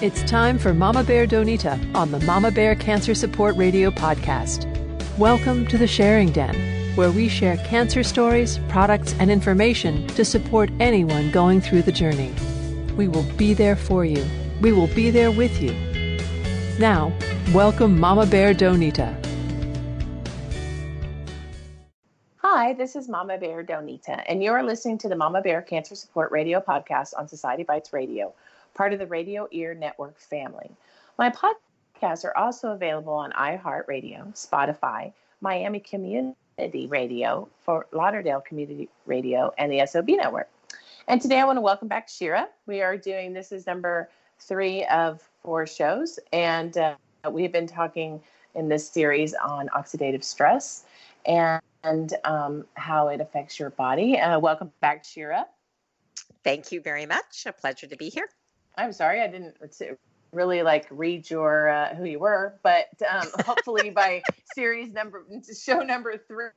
It's time for Mama Bear Donita on the Mama Bear Cancer Support Radio podcast. Welcome to the Sharing Den, where we share cancer stories, products, and information to support anyone going through the journey. We will be there for you. We will be there with you. Now, welcome Mama Bear Donita. Hi, this is Mama Bear Donita, and you're listening to the Mama Bear Cancer Support Radio podcast on Society Bites Radio, part of the Radio Ear Network family. My podcasts are also available on iHeartRadio, Spotify, Miami Community Radio, Fort Lauderdale Community Radio, and the SOB Network. And today I want to welcome back Shira. This is number 3 of 4 shows, and we've been talking in this series on oxidative stress and how it affects your body. Welcome back, Shira. Thank you very much. A pleasure to be here. I'm sorry I didn't really read your who you were, but hopefully by show number 3,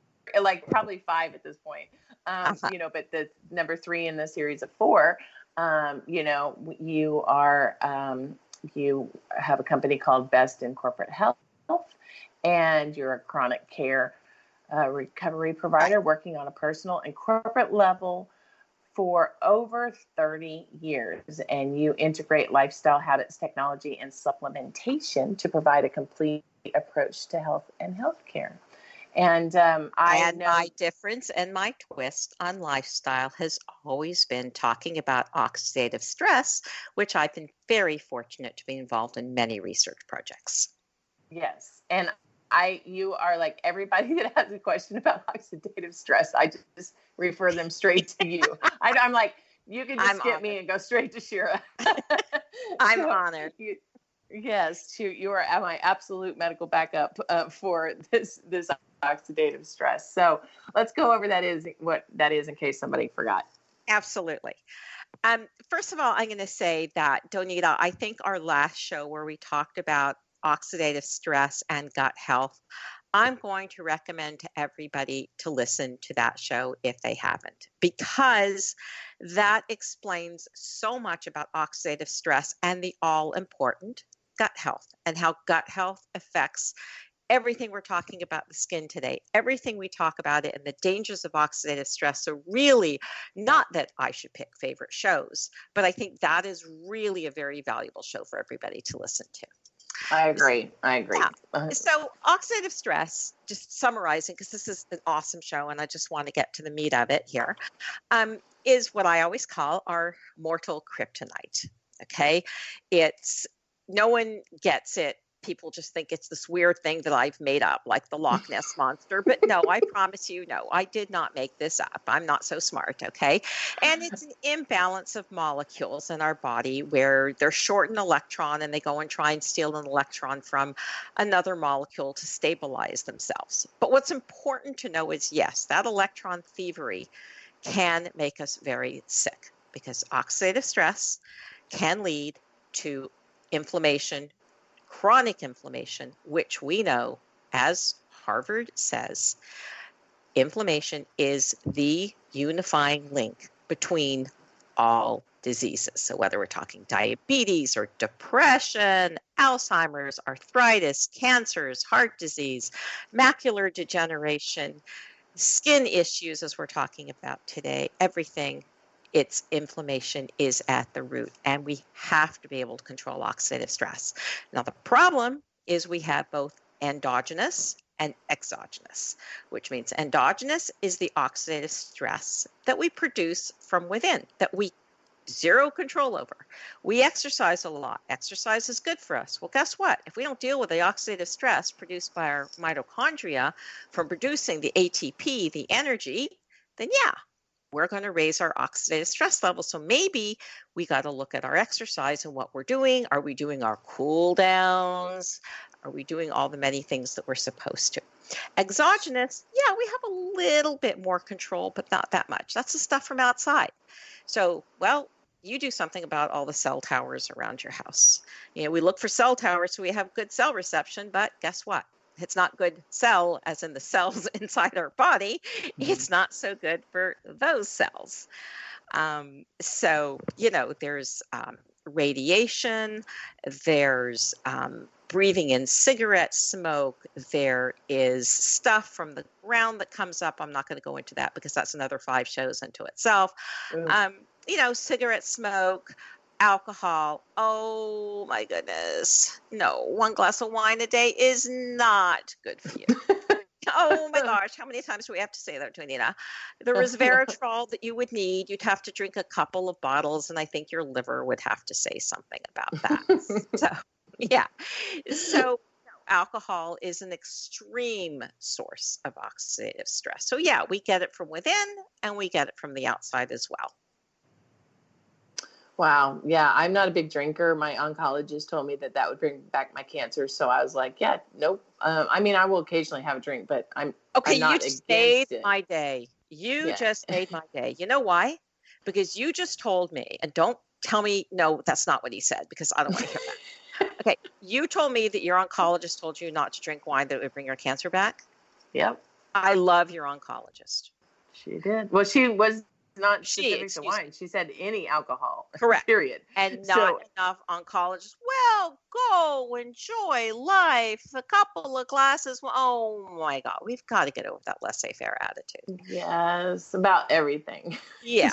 probably 5 at this point, but the number 3 in the series of 4, you are you have a company called Best in Corporate Health, and you're a chronic care recovery provider working on a personal and corporate level for over 30 years, and you integrate lifestyle habits, technology, and supplementation to provide a complete approach to health and healthcare. And my difference and my twist on lifestyle has always been talking about oxidative stress, which I've been very fortunate to be involved in many research projects. Yes, and you are like everybody that has a question about oxidative stress. I just refer them straight to you. I'm like, you can just skip me and go straight to Shira. I'm honored. Yes, you are my absolute medical backup for this oxidative stress. So let's go over what that is in case somebody forgot. Absolutely. First of all, I'm going to say that, Donita, I think our last show where we talked about oxidative stress and gut health, I'm going to recommend to everybody to listen to that show if they haven't, because that explains so much about oxidative stress and the all-important gut health and how gut health affects everything we're talking about the skin today, everything we talk about it, and the dangers of oxidative stress. So really, not that I should pick favorite shows, but I think that is really a very valuable show for everybody to listen to. I agree. Yeah. So oxidative stress, just summarizing, because this is an awesome show and I just want to get to the meat of it here, is what I always call our mortal kryptonite. Okay. No one gets it. People just think it's this weird thing that I've made up, like the Loch Ness Monster. But no, I promise you, no, I did not make this up. I'm not so smart, okay? And it's an imbalance of molecules in our body where they're short an electron and they go and try and steal an electron from another molecule to stabilize themselves. But what's important to know is, yes, that electron thievery can make us very sick because oxidative stress can lead to inflammation, chronic inflammation, which we know, as Harvard says, inflammation is the unifying link between all diseases. So whether we're talking diabetes or depression, Alzheimer's, arthritis, cancers, heart disease, macular degeneration, skin issues, as we're talking about today, everything, its inflammation is at the root, and we have to be able to control oxidative stress. Now, the problem is we have both endogenous and exogenous, which means endogenous is the oxidative stress that we produce from within, that we zero control over. We exercise a lot. Exercise is good for us. Well, guess what? If we don't deal with the oxidative stress produced by our mitochondria from producing the ATP, the energy, then we're going to raise our oxidative stress level. So maybe we got to look at our exercise and what we're doing. Are we doing our cool downs? Are we doing all the many things that we're supposed to? Exogenous, we have a little bit more control, but not that much. That's the stuff from outside. So, you do something about all the cell towers around your house. We look for cell towers so we have good cell reception, but guess what? It's not good cell, as in the cells inside our body. It's not so good for those cells. So, there's radiation, there's breathing in cigarette smoke, there is stuff from the ground that comes up. I'm not going to go into that because that's another 5 shows into itself. Cigarette smoke, alcohol. Oh my goodness. No, 1 glass of wine a day is not good for you. Oh my gosh, how many times do we have to say that, Donita? The resveratrol that you would need, you'd have to drink a couple of bottles, and I think your liver would have to say something about that. So, yeah. So, alcohol is an extreme source of oxidative stress. So, yeah, we get it from within and we get it from the outside as well. Wow. Yeah. I'm not a big drinker. My oncologist told me that would bring back my cancer. So I was like, yeah, nope. I mean, I will occasionally have a drink, but I'm not just made my day. You just made my day. You know why? Because you just told me, and don't tell me, no, that's not what he said, because I don't want to hear that. Okay. You told me that your oncologist told you not to drink wine, that it would bring your cancer back. Yep. I love your oncologist. She did. Well, she was not specific to wine. She said any alcohol. Correct. Period. And not enough oncologists. Well, go enjoy life. A couple of glasses. Oh my God. We've got to get over that laissez-faire attitude. Yes. About everything. Yeah.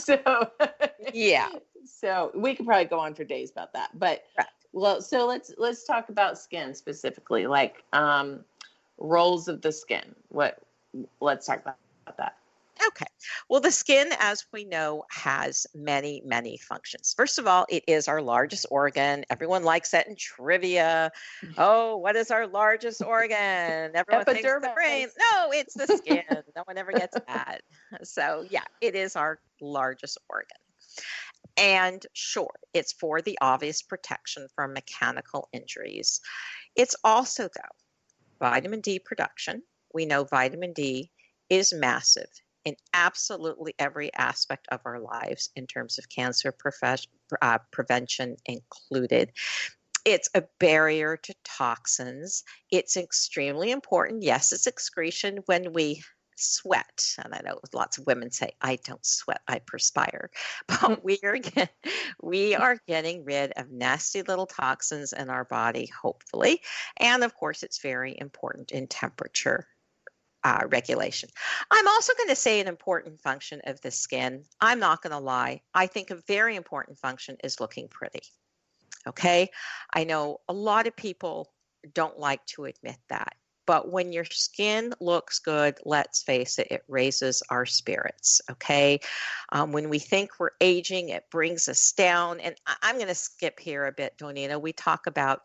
Yeah. So we could probably go on for days about that. But well, so let's talk about skin specifically, like roles of the skin. Let's talk about that. Okay. Well, the skin, as we know, has many, many functions. First of all, it is our largest organ. Everyone likes that in trivia. Oh, what is our largest organ? Everyone thinks the brain. No, it's the skin. No one ever gets that. So, yeah, it is our largest organ. And sure, it's for the obvious protection from mechanical injuries. It's also, though, vitamin D production. We know vitamin D is massive in absolutely every aspect of our lives in terms of cancer prevention included. It's a barrier to toxins. It's extremely important. Yes, it's excretion when we sweat. And I know lots of women say, I don't sweat, I perspire. But we are getting rid of nasty little toxins in our body, hopefully. And of course, it's very important in temperature regulation. I'm also going to say an important function of the skin. I'm not going to lie. I think a very important function is looking pretty. Okay. I know a lot of people don't like to admit that, but when your skin looks good, let's face it, it raises our spirits. Okay. When we think we're aging, it brings us down. And I'm going to skip here a bit, Donita. We talk about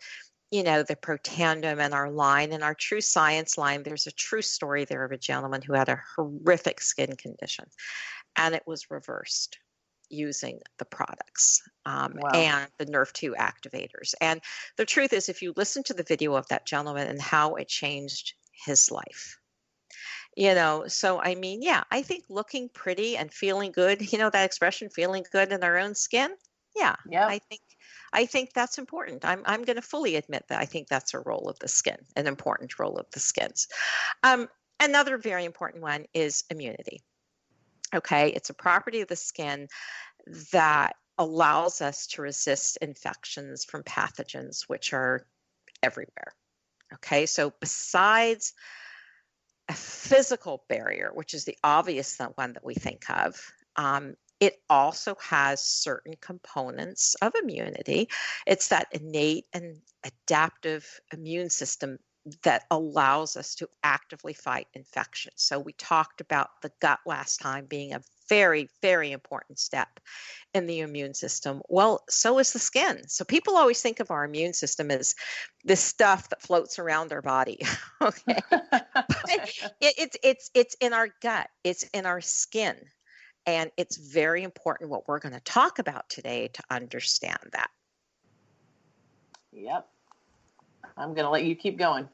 the protandum and our line and our true science line. There's a true story there of a gentleman who had a horrific skin condition, and it was reversed using the products and the Nerve2 activators. And the truth is, if you listen to the video of that gentleman and how it changed his life, so I mean, yeah, I think looking pretty and feeling good, that expression, feeling good in our own skin. Yeah. I think that's important. I'm going to fully admit that I think that's a role of the skin, an important role of the skins. Another very important one is immunity. Okay, it's a property of the skin that allows us to resist infections from pathogens, which are everywhere. Okay, so besides a physical barrier, which is the obvious one that we think of, it also has certain components of immunity. It's that innate and adaptive immune system that allows us to actively fight infections. So we talked about the gut last time being a very, very important step in the immune system. Well, so is the skin. So people always think of our immune system as this stuff that floats around our body. Okay, it's in our gut. It's in our skin. And it's very important what we're going to talk about today to understand that. Yep. I'm going to let you keep going.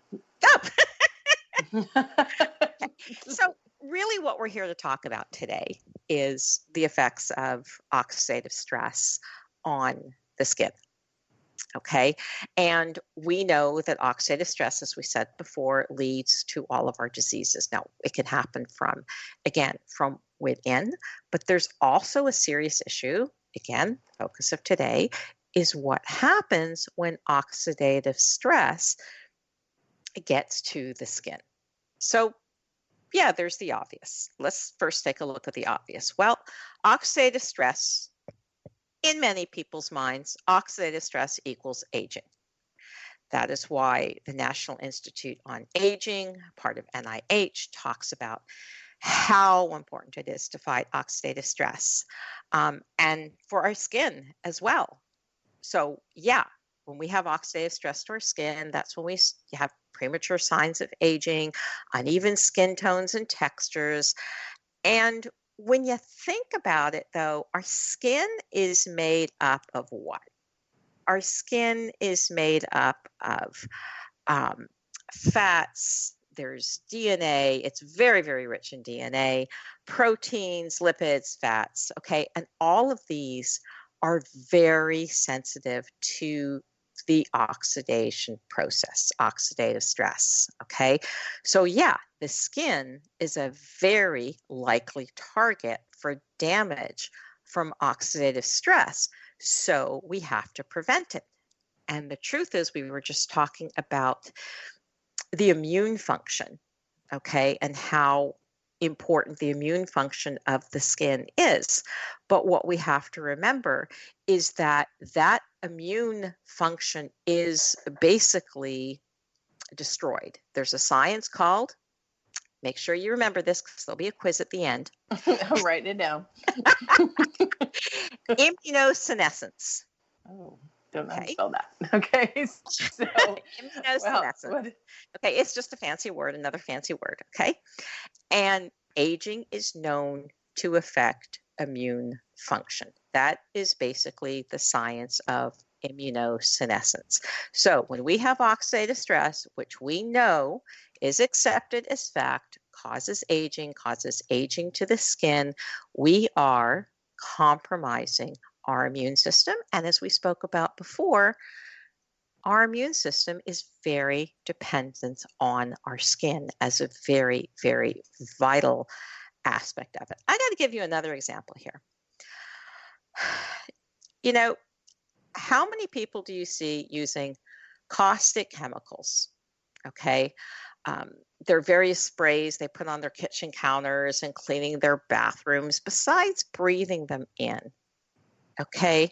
So really what we're here to talk about today is the effects of oxidative stress on the skin. Okay. And we know that oxidative stress, as we said before, leads to all of our diseases. Now, it can happen from within, but there's also a serious issue, again, focus of today, is what happens when oxidative stress gets to the skin. So, yeah, there's the obvious. Let's first take a look at the obvious. Well, oxidative stress, in many people's minds, oxidative stress equals aging. That is why the National Institute on Aging, part of NIH, talks about how important it is to fight oxidative stress, and for our skin as well. So, yeah, when we have oxidative stress to our skin, that's when we have premature signs of aging, uneven skin tones and textures. And when you think about it, though, our skin is made up of what? Our skin is made up of fats. There's DNA. It's very, very rich in DNA, proteins, lipids, fats. Okay. And all of these are very sensitive to the oxidation process, oxidative stress. Okay. So, yeah, the skin is a very likely target for damage from oxidative stress. So, we have to prevent it. And the truth is, we were just talking about the immune function, okay, and how important the immune function of the skin is. But what we have to remember is that that immune function is basically destroyed. There's a science called, make sure you remember this because there'll be a quiz at the end. I'm writing it down. Immunosenescence. Oh, don't know how to spell that. Okay. So, immunosenescence. Well, okay, it's just a fancy word, another fancy word. Okay. And aging is known to affect immune function. That is basically the science of immunosenescence. So when we have oxidative stress, which we know is accepted as fact, causes aging to the skin, we are compromising our immune system. And as we spoke about before, our immune system is very dependent on our skin as a very, very vital aspect of it. I got to give you another example here. You know, how many people do you see using caustic chemicals? Okay. There are various sprays they put on their kitchen counters and cleaning their bathrooms besides breathing them in. Okay.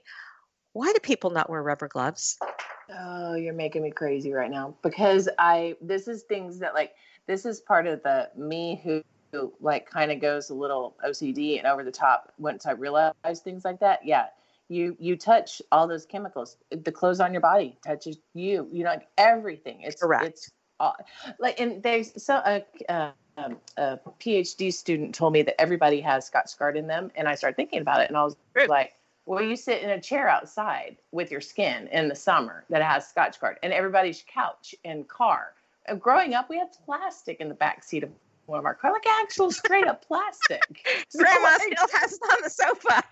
Why do people not wear rubber gloves? Oh, you're making me crazy right now because this is things that this is part of the me who kind of goes a little OCD and over the top once I realize things like that. Yeah. You touch all those chemicals, the clothes on your body touches you, everything. It's correct. It's all, and there's a PhD student told me that everybody has Scotch-Guard in them. And I started thinking about it and I was like, well, you sit in a chair outside with your skin in the summer that has Scotch-Guard, and everybody's couch and car. Growing up, we had plastic in the back seat of one of our cars, actual straight up plastic. Grandma still has it on the sofa.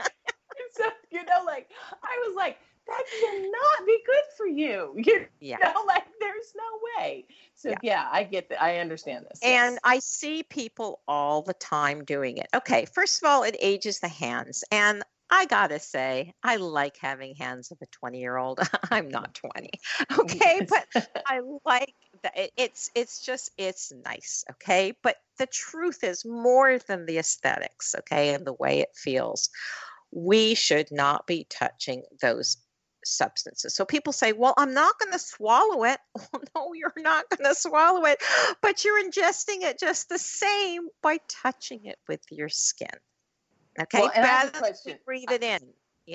So, I was like, that cannot be good for you. There's no way. So, yeah I get that. I understand this. And yes. I see people all the time doing it. Okay, first of all, it ages the hands. And I gotta say, I like having hands of a 20-year-old. I'm not 20. Okay, but I like that. It's nice. Okay, but the truth is more than the aesthetics. Okay, and the way it feels. We should not be touching those substances. So people say, well, I'm not going to swallow it. Well, no, you're not going to swallow it, but you're ingesting it just the same by touching it with your skin. Okay, well, and I have a rather question. than breathe it in.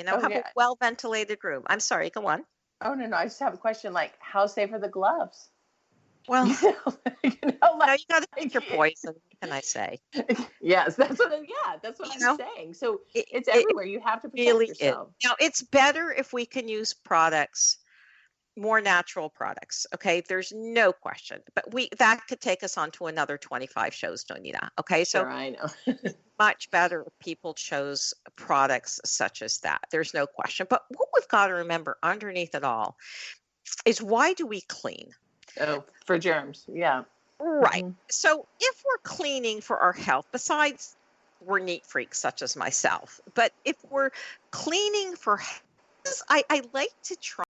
Have a well-ventilated room. I'm sorry, go on. Oh, no, I just have a question. How safe are the gloves? Well, you got to pick your poison. What can I say? Yes, that's what I'm saying. So it's everywhere. You have to protect yourself. Now, it's better if we can use products, more natural products. Okay, there's no question. But that could take us on to another 25 shows, Donita. Okay, so sure, I know. much better if people chose products such as that. There's no question. But what we've got to remember underneath it all is, why do we clean? Oh, for germs. Yeah. Right. Mm-hmm. So if we're cleaning for our health, besides we're neat freaks such as myself, but if we're cleaning for I like to try